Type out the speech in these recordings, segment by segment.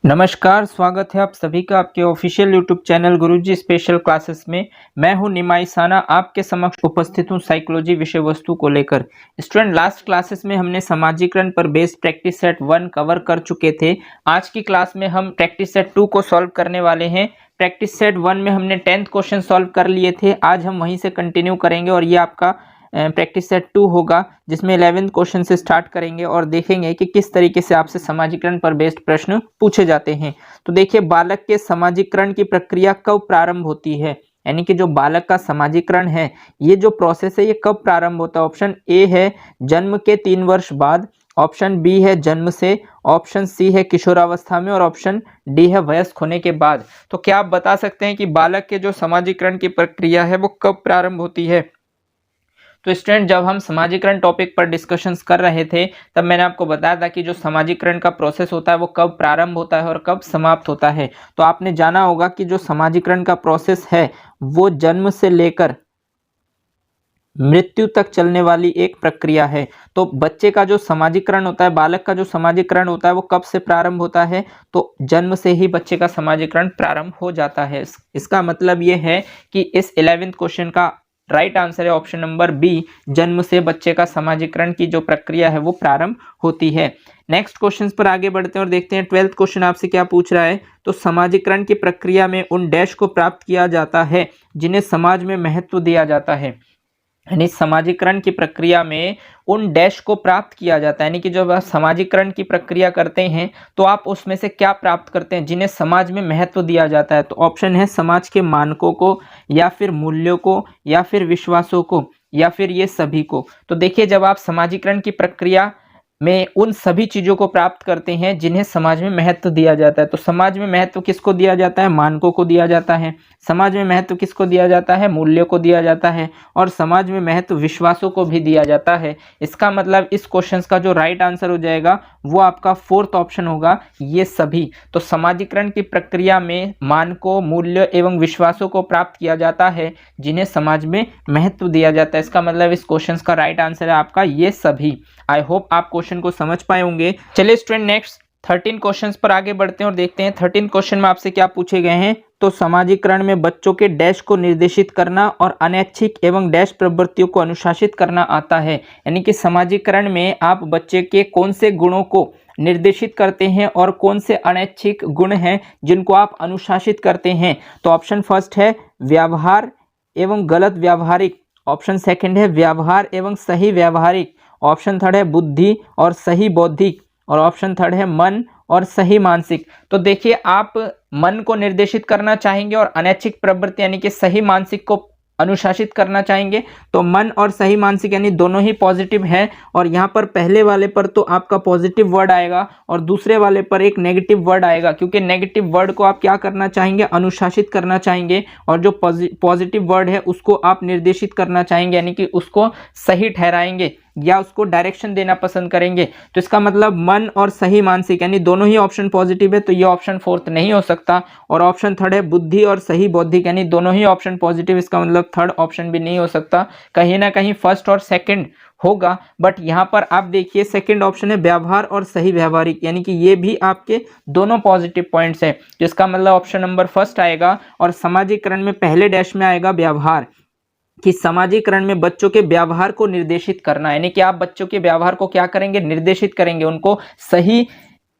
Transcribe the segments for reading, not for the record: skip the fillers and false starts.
नमस्कार, स्वागत है आप सभी का आपके ऑफिशियल यूट्यूब चैनल गुरुजी स्पेशल क्लासेस में। मैं हूं निमाई साना, आपके समक्ष उपस्थित हूं साइकोलॉजी विषय वस्तु को लेकर। स्टूडेंट, लास्ट क्लासेस में हमने सामाजिकरण पर बेस्ड प्रैक्टिस सेट 1 कवर कर चुके थे। आज की क्लास में हम प्रैक्टिस सेट 2 को सॉल्व करने वाले हैं। प्रैक्टिस सेट 1 में हमने 10th क्वेश्चन सॉल्व कर लिए थे, आज हम वहीं से कंटिन्यू करेंगे और ये आपका प्रैक्टिस सेट 2 होगा, जिसमें 11th क्वेश्चन से स्टार्ट करेंगे और देखेंगे कि किस तरीके से आपसे समाजीकरण पर बेस्ड प्रश्न पूछे जाते हैं। तो देखिए, बालक के समाजीकरण की प्रक्रिया कब प्रारंभ होती है, यानी कि जो बालक का समाजीकरण है, ये जो प्रोसेस है ये कब प्रारंभ होता है। ऑप्शन ए है जन्म के 3 वर्ष बाद, ऑप्शन बी है जन्म से, ऑप्शन सी है किशोरावस्था में और ऑप्शन डी है वयस्क होने के बाद। तो क्या आप बता सकते हैं कि बालक के जो समाजीकरण की प्रक्रिया है वो कब प्रारंभ होती है। तो स्टूडेंट, जब हम समाजीकरण टॉपिक पर डिस्कशंस कर रहे थे तब मैंने आपको बताया था कि जो समाजीकरण का प्रोसेस होता है वो कब प्रारंभ होता है और कब समाप्त होता है। तो आपने जाना होगा कि जो समाजीकरण का प्रोसेस है वो जन्म से लेकर मृत्यु तक चलने वाली एक प्रक्रिया है। तो बच्चे का जो समाजीकरण होता है, बालक का जो समाजीकरण होता है वो कब से प्रारंभ होता है, तो जन्म से ही बच्चे का समाजीकरण प्रारंभ हो जाता है। इसका मतलब ये है कि इस 11th क्वेश्चन का राइट आंसर है ऑप्शन नंबर बी, जन्म से बच्चे का समाजीकरण की जो प्रक्रिया है वो प्रारंभ होती है। नेक्स्ट क्वेश्चन पर आगे बढ़ते हैं और देखते हैं 12th क्वेश्चन आपसे क्या पूछ रहा है। तो समाजीकरण की प्रक्रिया में उन डैश को प्राप्त किया जाता है जिन्हें समाज में महत्व दिया जाता है, यानी समाजीकरण की प्रक्रिया में उन डैश को प्राप्त किया जाता है, यानी कि जब आप समाजीकरण की प्रक्रिया करते हैं तो आप उसमें से क्या प्राप्त करते हैं जिन्हें समाज में महत्व दिया जाता है। तो ऑप्शन है समाज के मानकों को, या फिर मूल्यों को, या फिर विश्वासों को, या फिर ये सभी को। तो देखिए, जब आप समाजीकरण की प्रक्रिया में उन सभी चीज़ों को प्राप्त करते हैं जिन्हें समाज में महत्व दिया जाता है, तो समाज में महत्व किसको दिया जाता है, मानकों को दिया जाता है। समाज में महत्व किसको दिया जाता है, मूल्यों को दिया जाता है। और समाज में महत्व विश्वासों को भी दिया जाता है। इसका मतलब इस क्वेश्चन का जो राइट आंसर हो जाएगा वो आपका 4th ऑप्शन होगा, ये सभी। तो समाजीकरण की प्रक्रिया में मानकों, मूल्य एवं विश्वासों को प्राप्त किया जाता है जिन्हें समाज में महत्व दिया जाता है। इसका मतलब इस क्वेश्चन का राइट आंसर है आपका ये सभी। आई होप आप क्वेश्चन को समझ पाए होंगे। चलिए स्टूडेंट, नेक्स्ट 13 क्वेश्चंस पर आगे बढ़ते हैं और देखते हैं 13 क्वेश्चन में आपसे क्या पूछे गए हैं। तो समाजीकरण में बच्चों के डैश को निर्देशित करना और अनैच्छिक एवं डैश प्रवृत्तियों को अनुशासित करना आता है, यानी कि समाजीकरण में आप बच्चे के कौन से गुणों को निर्देशित करते हैं और कौन से अनैच्छिक गुण हैं जिनको आप अनुशासित करते हैं। तो ऑप्शन फर्स्ट है व्यवहार एवं गलत व्यावहारिक, ऑप्शन सेकंड है व्यवहार एवं सही व्यावहारिक, ऑप्शन थर्ड है बुद्धि और सही बौद्धिक, और ऑप्शन थर्ड है मन और सही मानसिक। तो देखिए, आप मन को निर्देशित करना चाहेंगे और अनैच्छिक प्रवृत्ति यानी कि सही मानसिक को अनुशासित करना चाहेंगे। तो मन और सही मानसिक यानी दोनों ही पॉजिटिव है, और यहाँ पर पहले वाले पर तो आपका पॉजिटिव वर्ड आएगा और दूसरे वाले पर एक नेगेटिव वर्ड आएगा, क्योंकि नेगेटिव वर्ड को आप क्या करना चाहेंगे, अनुशासित करना चाहेंगे, और जो पॉजिटिव वर्ड है उसको आप निर्देशित करना चाहेंगे, यानी कि उसको सही ठहराएंगे या उसको डायरेक्शन देना पसंद करेंगे। तो इसका मतलब मन और सही मानसिक यानी दोनों ही ऑप्शन पॉजिटिव है, तो ये ऑप्शन 4th नहीं हो सकता। और ऑप्शन थर्ड है बुद्धि और सही बौद्धिक, यानी दोनों ही ऑप्शन पॉजिटिव, इसका मतलब थर्ड ऑप्शन भी नहीं हो सकता। कहीं ना कहीं फर्स्ट और सेकंड होगा, बट यहाँ पर आप देखिए सेकंड ऑप्शन है व्यवहार और सही व्यावहारिक, यानी कि ये भी आपके दोनों पॉजिटिव पॉइंट्स है, जिसका मतलब ऑप्शन नंबर फर्स्ट आएगा। और समाजीकरण में पहले डैश में आएगा व्यवहार, कि समाजीकरण में बच्चों के व्यवहार को निर्देशित करना, यानी कि आप बच्चों के व्यवहार को क्या करेंगे, निर्देशित करेंगे, उनको सही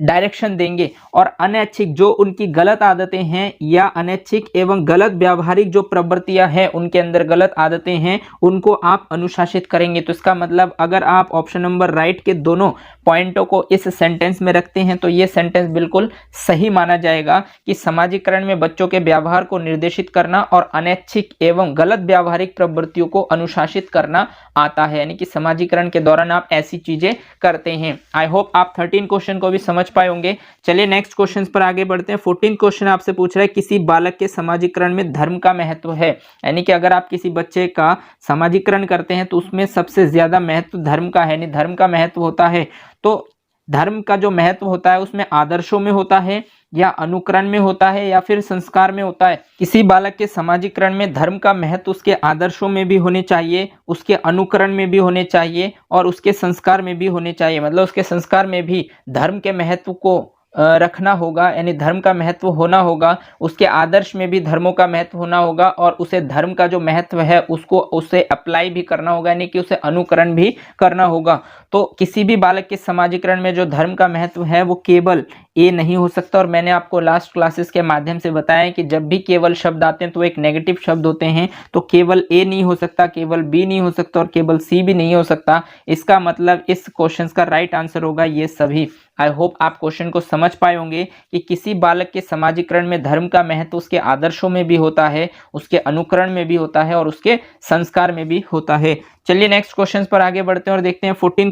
डायरेक्शन देंगे। और अनैच्छिक जो उनकी गलत आदतें हैं या अनैच्छिक एवं गलत व्यावहारिक जो प्रवृत्तियां हैं, उनके अंदर गलत आदतें हैं, उनको आप अनुशासित करेंगे। तो इसका मतलब अगर आप ऑप्शन नंबर राइट के दोनों पॉइंटों को इस सेंटेंस में रखते हैं तो ये सेंटेंस बिल्कुल सही माना जाएगा कि समाजीकरण में बच्चों के व्यवहार को निर्देशित करना और अनैच्छिक एवं गलत व्यावहारिक प्रवृत्तियों को अनुशासित करना आता है, यानी कि समाजीकरण के दौरान आप ऐसी चीजें करते हैं। आई होप आप 13 क्वेश्चन को भी समझ पाए होंगे। चलिए नेक्स्ट क्वेश्चन पर आगे बढ़ते हैं। 14 क्वेश्चन आपसे पूछ रहा है किसी बालक के समाजीकरण में धर्म का महत्व है, यानी कि अगर आप किसी बच्चे का समाजीकरण करते हैं तो उसमें सबसे ज्यादा महत्व धर्म का है, यानी धर्म का महत्व होता है। तो धर्म का जो महत्व होता है उसमें आदर्शों में होता है या अनुकरण में होता है या फिर संस्कार में होता है। किसी बालक के समाजीकरण में धर्म का महत्व उसके आदर्शों में भी होने चाहिए, उसके अनुकरण में भी होने चाहिए और उसके संस्कार में भी होने चाहिए। मतलब उसके संस्कार में भी धर्म के महत्व को रखना होगा, यानी धर्म का महत्व होना होगा, उसके आदर्श में भी धर्मों का महत्व होना होगा और उसे धर्म का जो महत्व है उसको उसे अप्लाई भी करना होगा, यानी कि उसे अनुकरण भी करना होगा। तो किसी भी बालक के समाजीकरण में जो धर्म का महत्व है वो केवल ए नहीं हो सकता। और मैंने आपको लास्ट क्लासेस के माध्यम से बताया कि जब भी केवल शब्द आते हैं तो एक नेगेटिव शब्द होते हैं, तो केवल ए नहीं हो सकता, केवल बी नहीं हो सकता और केवल सी भी नहीं हो सकता। इसका मतलब इस क्वेश्चन का राइट आंसर होगा ये सभी। आई होप आप क्वेश्चन को समझ पाए होंगे कि किसी बालक के समाजीकरण में धर्म का महत्व उसके आदर्शों में भी होता है, उसके अनुकरण में भी होता है और उसके संस्कार में भी होता है। चलिए नेक्स्ट क्वेश्चन पर आगे बढ़ते हैं और देखते हैं 15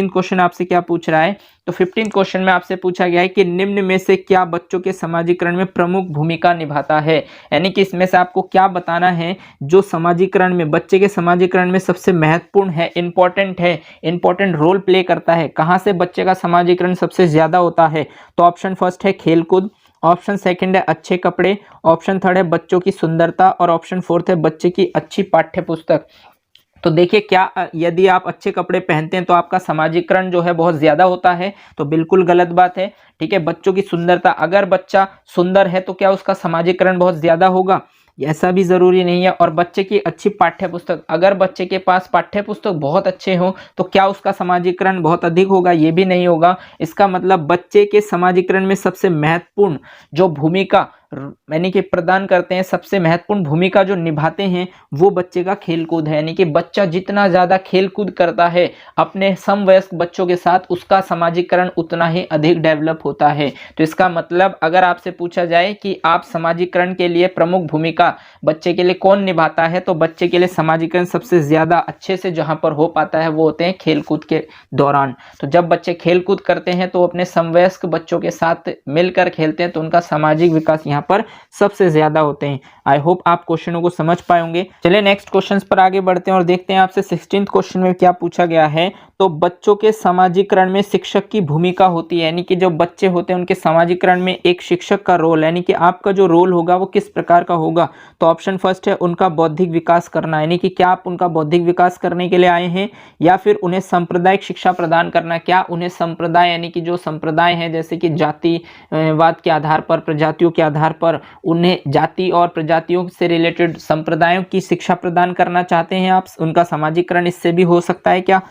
क्वेश्चन आपसे क्या पूछ रहा है। तो 15 क्वेश्चन में आपसे पूछा गया है कि निम्न में से क्या बच्चों के समाजीकरण में प्रमुख भूमिका निभाता है, यानी कि इसमें से आपको क्या बताना है जो समाजीकरण में, बच्चे के समाजीकरण में सबसे महत्वपूर्ण है, इंपॉर्टेंट रोल प्ले करता है। कहाँ से बच्चे का समाजीकरण सबसे ज्यादा होता है? तो ऑप्शन फर्स्ट है खेलकूद, ऑप्शन सेकंड है अच्छे कपड़े, ऑप्शन थर्ड है बच्चों की सुंदरता और ऑप्शन फोर्थ है बच्चे की अच्छी पाठ्य पुस्तक। तो देखिए, क्या यदि आप अच्छे कपड़े पहनते हैं तो आपका समाजीकरण जो है बहुत ज्यादा होता है? तो बिल्कुल गलत बात है। ठीक है, बच्चों की सुंदरता, अगर बच्चा सुंदर है तो क्या उसका समाजीकरण बहुत ज्यादा होगा? ऐसा भी जरूरी नहीं है। और बच्चे की अच्छी पाठ्य पुस्तक, अगर बच्चे के पास पाठ्य पुस्तक बहुत अच्छे हो तो क्या उसका समाजीकरण बहुत अधिक होगा? ये भी नहीं होगा। इसका मतलब बच्चे के समाजीकरण में सबसे महत्वपूर्ण जो भूमिका यानी कि प्रदान करते हैं, सबसे महत्वपूर्ण भूमिका जो निभाते हैं वो बच्चे का खेलकूद है। यानी कि बच्चा जितना ज्यादा खेलकूद करता है अपने समवयस्क बच्चों के साथ, उसका समाजीकरण उतना ही अधिक डेवलप होता है। तो इसका मतलब अगर आपसे पूछा जाए कि आप समाजीकरण के लिए प्रमुख भूमिका बच्चे के लिए कौन निभाता है, तो बच्चे के लिए समाजीकरण सबसे ज्यादा अच्छे से जहां पर हो पाता है वो होते हैं खेलकूद के दौरान। तो जब बच्चे खेलकूद करते हैं तो अपने समवयस्क बच्चों के साथ मिलकर खेलते हैं तो उनका सामाजिक विकास यहाँ पर सबसे ज्यादा होते हैं। आई होप आप क्वेश्चनों को समझ पाए होंगे। चलिए नेक्स्ट क्वेश्चन पर आगे बढ़ते हैं और देखते हैं आपसे 16th क्वेश्चन में क्या पूछा गया है। तो बच्चों के समाजीकरण में शिक्षक की भूमिका होती है, यानी कि जो बच्चे होते हैं उनके समाजीकरण में एक शिक्षक का रोल, यानी कि आपका जो रोल होगा वो किस प्रकार का होगा। तो ऑप्शन फर्स्ट है उनका बौद्धिक विकास करना, यानी कि क्या आप उनका बौद्धिक विकास करने के लिए आए हैं, या फिर उन्हें सांप्रदायिक शिक्षा प्रदान करना। क्या उन्हें संप्रदाय, यानी कि जो संप्रदाय है जैसे कि जातिवाद के आधार पर, प्रजातियों के आधार पर, उन्हें जाति और प्रजातियों से रिलेटेड संप्रदायों की शिक्षा प्रदान करना चाहते हैं आप? उनका समाजीकरण इससे भी हो सकता है क्या?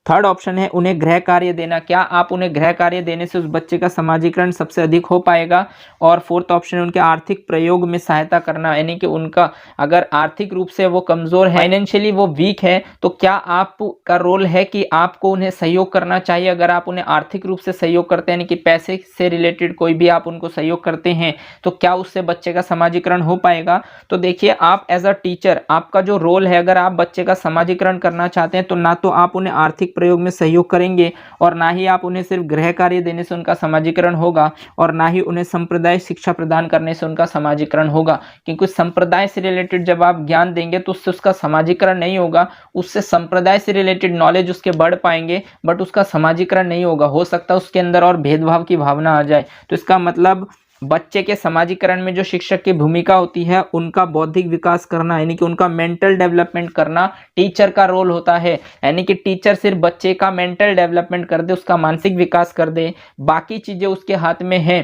थर्ड ऑप्शन है उन्हें गृह कार्य देना, क्या आप उन्हें गृह कार्य देने से उस बच्चे का समाजीकरण सबसे अधिक हो पाएगा? और फोर्थ ऑप्शन है उनके आर्थिक प्रयोग में सहायता करना, यानी कि उनका अगर आर्थिक रूप से वो कमजोर है, फाइनेंशियली वो वीक है, तो क्या आपका रोल है कि आपको उन्हें सहयोग करना चाहिए? अगर आप उन्हें आर्थिक रूप से सहयोग करते हैं, यानी कि पैसे से रिलेटेड कोई भी आप उनको सहयोग करते हैं, तो क्या उससे बच्चे का समाजीकरण हो पाएगा? तो देखिए, आप एज अ टीचर आपका जो रोल है, अगर आप बच्चे का समाजीकरण करना चाहते हैं तो ना तो आप उन्हें आर्थिक प्रयोग में सहयोग करेंगे और ना ही आप उन्हें सिर्फ गृह कार्य देने से उनका समाजीकरण होगा, और ना ही उन्हें सांप्रदायिक शिक्षा प्रदान करने से उनका समाजीकरण होगा। क्योंकि संप्रदाय से रिलेटेड जब आप ज्ञान देंगे तो उससे उसका समाजीकरण नहीं होगा, उससे संप्रदाय से रिलेटेड नॉलेज उसके बढ़ पाएंगे बट उसका समाजीकरण नहीं होगा। हो सकता है उसके अंदर और भेदभाव की भावना आ जाए। तो इसका मतलब बच्चे के समाजीकरण में जो शिक्षक की भूमिका होती है उनका बौद्धिक विकास करना, यानी कि उनका मेंटल डेवलपमेंट करना टीचर का रोल होता है। यानी कि टीचर सिर्फ बच्चे का मेंटल डेवलपमेंट कर दे, उसका मानसिक विकास कर दे, बाकी चीजें उसके हाथ में है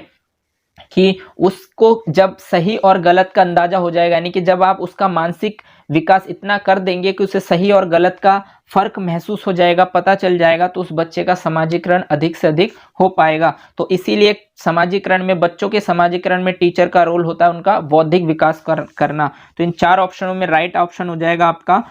कि उसको जब सही और गलत का अंदाजा हो जाएगा, यानी कि जब आप उसका मानसिक विकास इतना कर देंगे कि उसे सही और गलत का फर्क महसूस हो जाएगा, पता चल जाएगा, तो उस बच्चे का समाजीकरण अधिक से अधिक हो पाएगा। तो इसीलिए समाजीकरण में, बच्चों के समाजीकरण में टीचर का रोल होता है उनका बौद्धिक विकास करना। तो इन चार ऑप्शनों में राइट ऑप्शन हो जाएगा आपका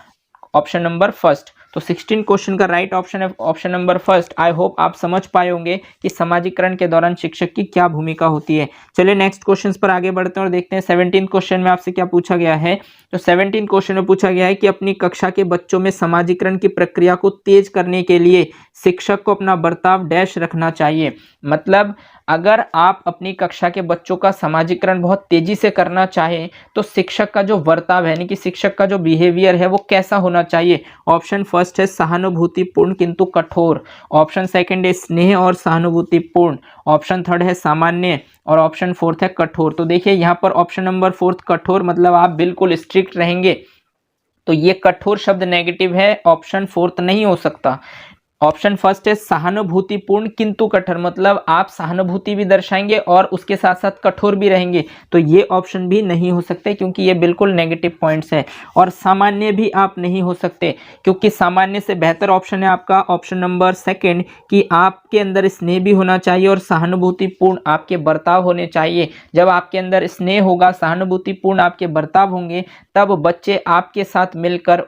ऑप्शन नंबर फर्स्ट। तो 16 क्वेश्चन का राइट ऑप्शन है option number first. I hope आप समझ पाए होंगे कि समाजीकरण के दौरान शिक्षक की क्या भूमिका होती है। चलिए नेक्स्ट क्वेश्चन पर आगे बढ़ते हैं और देखते हैं 17 क्वेश्चन में आपसे क्या पूछा गया है। तो 17 क्वेश्चन में पूछा गया है कि अपनी कक्षा के बच्चों में समाजीकरण की प्रक्रिया को तेज करने के लिए शिक्षक को अपना बर्ताव डैश रखना चाहिए। मतलब अगर आप अपनी कक्षा के बच्चों का समाजीकरण बहुत तेजी से करना चाहें तो शिक्षक का जो बर्ताव है, यानी कि शिक्षक का जो बिहेवियर है वो कैसा होना चाहिए। ऑप्शन फर्स्ट है सहानुभूतिपूर्ण किंतु कठोर, ऑप्शन सेकंड है स्नेह और सहानुभूतिपूर्ण, ऑप्शन थर्ड है सामान्य और ऑप्शन फोर्थ है कठोर। तो देखिए यहाँ पर ऑप्शन नंबर फोर्थ कठोर, मतलब आप बिल्कुल स्ट्रिक्ट रहेंगे, तो ये कठोर शब्द नेगेटिव है, ऑप्शन फोर्थ नहीं हो सकता। ऑप्शन फर्स्ट है सहानुभूतिपूर्ण किंतु कठोर, मतलब आप सहानुभूति भी दर्शाएंगे और उसके साथ साथ कठोर भी रहेंगे, तो ये ऑप्शन भी नहीं हो सकते क्योंकि ये बिल्कुल नेगेटिव पॉइंट्स है। और सामान्य भी आप नहीं हो सकते क्योंकि सामान्य से बेहतर ऑप्शन है आपका ऑप्शन नंबर सेकंड कि आपके अंदर स्नेह भी होना चाहिए और सहानुभूतिपूर्ण आपके बर्ताव होने चाहिए। जब आपके अंदर स्नेह होगा, सहानुभूतिपूर्ण आपके बर्ताव होंगे, तब बच्चे आपके साथ मिलकर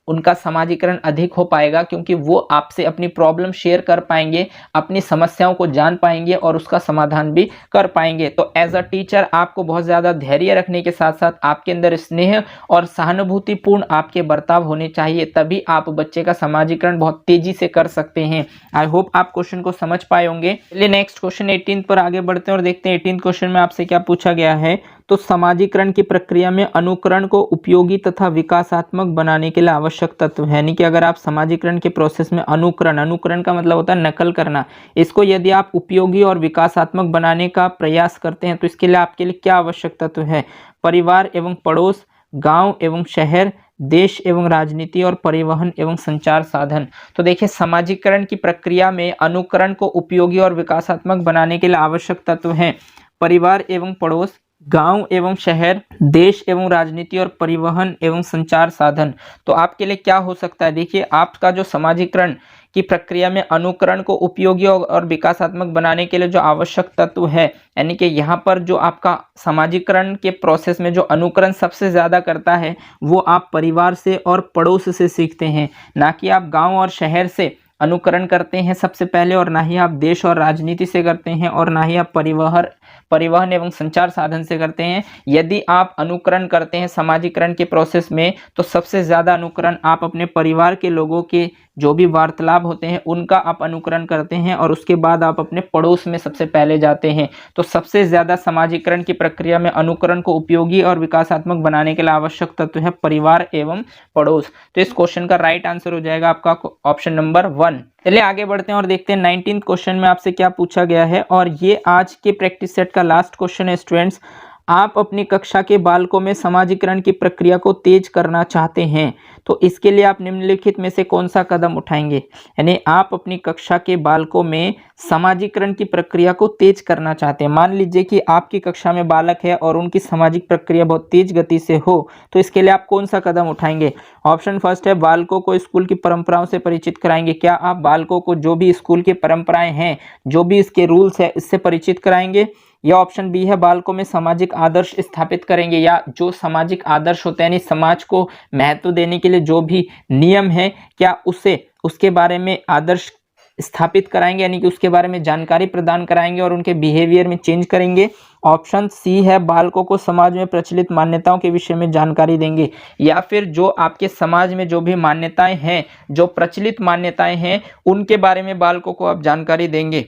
उनका समाजीकरण अधिक हो पाएगा क्योंकि वो आपसे अपनी प्रॉब्लम शेयर कर पाएंगे, अपनी समस्याओं को जान पाएंगे और उसका समाधान भी कर पाएंगे। तो एज अ टीचर आपको बहुत ज़्यादा धैर्य रखने के साथ साथ आपके अंदर स्नेह और सहानुभूतिपूर्ण आपके बर्ताव होने चाहिए, तभी आप बच्चे का समाजीकरण बहुत तेजी से कर सकते हैं। आई होप आप क्वेश्चन को समझ पाए होंगे। चलिए नेक्स्ट क्वेश्चन 18 पर आगे बढ़ते हैं और देखते हैं 18 क्वेश्चन में आपसे क्या पूछा गया है। तो समाजीकरण की प्रक्रिया में अनुकरण को उपयोगी तथा विकासात्मक बनाने के लिए आवश्यक तत्व है, यानी कि अगर आप समाजीकरण के प्रोसेस में अनुकरण का मतलब होता है नकल करना, इसको यदि आप उपयोगी और विकासात्मक बनाने का प्रयास करते हैं तो इसके लिए आपके लिए क्या आवश्यक तत्व है। परिवार एवं पड़ोस, गांव एवं शहर, देश एवं राजनीति और परिवहन एवं संचार साधन। तो देखिए समाजीकरण की प्रक्रिया में अनुकरण को उपयोगी और विकासात्मक बनाने के लिए आवश्यक तत्व हैं परिवार एवं पड़ोस, गांव एवं शहर, देश एवं राजनीति और परिवहन एवं संचार साधन। तो आपके लिए क्या हो सकता है, देखिए आपका जो समाजीकरण की प्रक्रिया में अनुकरण को उपयोगी और विकासात्मक बनाने के लिए जो आवश्यक तत्व है, यानी कि यहाँ पर जो आपका समाजीकरण के प्रोसेस में जो अनुकरण सबसे ज़्यादा करता है वो आप परिवार से और पड़ोस से सीखते हैं, ना कि आप गाँव और शहर से अनुकरण करते हैं सबसे पहले, और ना ही आप देश और राजनीति से करते हैं, और ना ही आप परिवहन एवं संचार साधन से करते हैं। यदि आप अनुकरण करते हैं समाजीकरण के प्रोसेस में तो सबसे ज़्यादा अनुकरण आप अपने परिवार के लोगों के जो भी वार्तालाप होते हैं उनका आप अनुकरण करते हैं, और उसके बाद आप अपने पड़ोस में सबसे पहले जाते हैं। तो सबसे ज़्यादा समाजीकरण की प्रक्रिया में अनुकरण को उपयोगी और विकासात्मक बनाने के लिए आवश्यक तत्व है परिवार एवं पड़ोस। तो इस क्वेश्चन का राइट आंसर हो जाएगा आपका ऑप्शन नंबर 1। चलिए आगे बढ़ते हैं और देखते हैं 19th क्वेश्चन में आपसे क्या पूछा गया है, और ये आज के प्रैक्टिस सेट का लास्ट क्वेश्चन है स्टूडेंट्स। आप अपनी कक्षा के बालकों में समाजीकरण की प्रक्रिया को तेज करना चाहते हैं, तो इसके लिए आप निम्नलिखित में से कौन सा कदम उठाएंगे। यानी आप अपनी कक्षा के बालकों में समाजीकरण की प्रक्रिया को तेज करना चाहते हैं। मान लीजिए कि आपकी कक्षा में बालक है और उनकी सामाजिक प्रक्रिया बहुत तेज गति से हो, तो इसके लिए आप कौन सा कदम उठाएंगे। ऑप्शन फर्स्ट है बालकों को स्कूल की परंपराओं से परिचित कराएंगे। क्या आप बालकों को जो भी स्कूल की परंपराएं हैं, जो भी इसके रूल्स है, इससे परिचित कराएंगे। या ऑप्शन बी है बालकों में सामाजिक आदर्श स्थापित करेंगे, या जो सामाजिक आदर्श होते हैं यानी समाज को महत्व देने के लिए जो भी नियम है क्या उसके बारे में आदर्श स्थापित कराएंगे, यानी कि उसके बारे में जानकारी प्रदान कराएंगे और उनके बिहेवियर में चेंज करेंगे। ऑप्शन सी है बालकों को समाज में प्रचलित मान्यताओं के विषय में जानकारी देंगे, या फिर जो आपके समाज में जो भी मान्यताएं हैं, जो प्रचलित मान्यताएं हैं, उनके बारे में बालकों को आप जानकारी देंगे।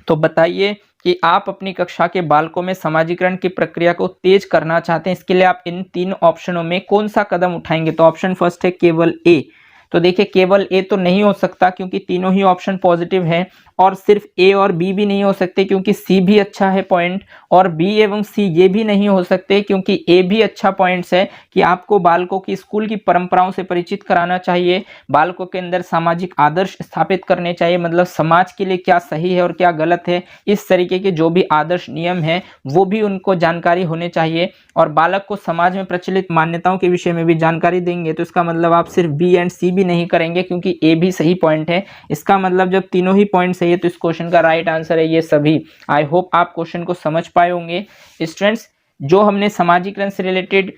तो बताइए कि आप अपनी कक्षा के बालकों में समाजीकरण की प्रक्रिया को तेज करना चाहते हैं, इसके लिए आप इन 3 ऑप्शनों में कौन सा कदम उठाएंगे। तो ऑप्शन फर्स्ट है केवल ए। तो देखिए केवल ए तो नहीं हो सकता क्योंकि तीनों ही ऑप्शन पॉजिटिव है, और सिर्फ ए और बी भी नहीं हो सकते क्योंकि सी भी अच्छा है पॉइंट, और बी एवं सी ये भी नहीं हो सकते क्योंकि ए भी अच्छा पॉइंट्स है कि आपको बालकों की स्कूल की परंपराओं से परिचित कराना चाहिए, बालकों के अंदर सामाजिक आदर्श स्थापित करने चाहिए, मतलब समाज के लिए क्या सही है और क्या गलत है, इस तरीके के जो भी आदर्श नियम है वो भी उनको जानकारी होने चाहिए, और बालक को समाज में प्रचलित मान्यताओं के विषय में भी जानकारी देंगे। तो इसका मतलब आप सिर्फ बी एंड सी भी नहीं करेंगे क्योंकि ए भी सही पॉइंट है। इसका मतलब जब तीनों ही पॉइंट सही है तो इस क्वेश्चन का राइट आंसर है ये सभी। आई होप आप क्वेश्चन को समझ पाए होंगे स्टूडेंट्स। जो हमने समाजीकरण से रिलेटेड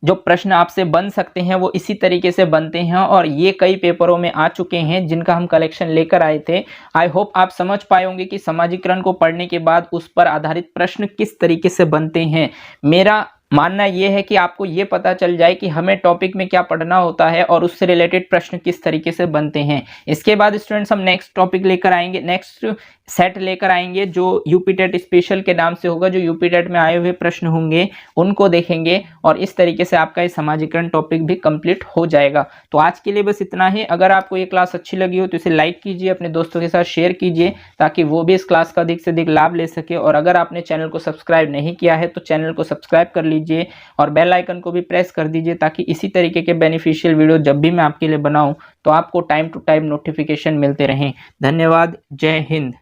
जो प्रश्न आपसे बन सकते हैं वो इसी तरीके से बनते हैं, और ये कई पेपरों में आ चुके हैं जिनका हम कलेक्शन लेकर आए थे। आई होप आप समझ पाए होंगे कि समाजीकरण को पढ़ने के बाद उस पर आधारित प्रश्न किस तरीके से बनते हैं। मेरा मानना यह है कि आपको ये पता चल जाए कि हमें टॉपिक में क्या पढ़ना होता है और उससे रिलेटेड प्रश्न किस तरीके से बनते हैं। इसके बाद स्टूडेंट्स हम नेक्स्ट टॉपिक लेकर आएंगे, नेक्स्ट सेट लेकर आएंगे जो यूपी टेट स्पेशल के नाम से होगा, जो यूपी टेट में आए हुए प्रश्न होंगे उनको देखेंगे, और इस तरीके से आपका ये समाजीकरण टॉपिक भी कंप्लीट हो जाएगा। तो आज के लिए बस इतना ही। अगर आपको ये क्लास अच्छी लगी हो तो इसे लाइक कीजिए, अपने दोस्तों के साथ शेयर कीजिए ताकि वो भी इस क्लास का अधिक से अधिक लाभ ले सके, और अगर आपने चैनल को सब्सक्राइब नहीं किया है तो चैनल को सब्सक्राइब कर लीजिए लीजिए और बेल आइकन को भी प्रेस कर दीजिए, ताकि इसी तरीके के बेनिफिशियल वीडियो जब भी मैं आपके लिए बनाऊं तो आपको टाइम टू टाइम नोटिफिकेशन मिलते रहें। धन्यवाद। जय हिंद।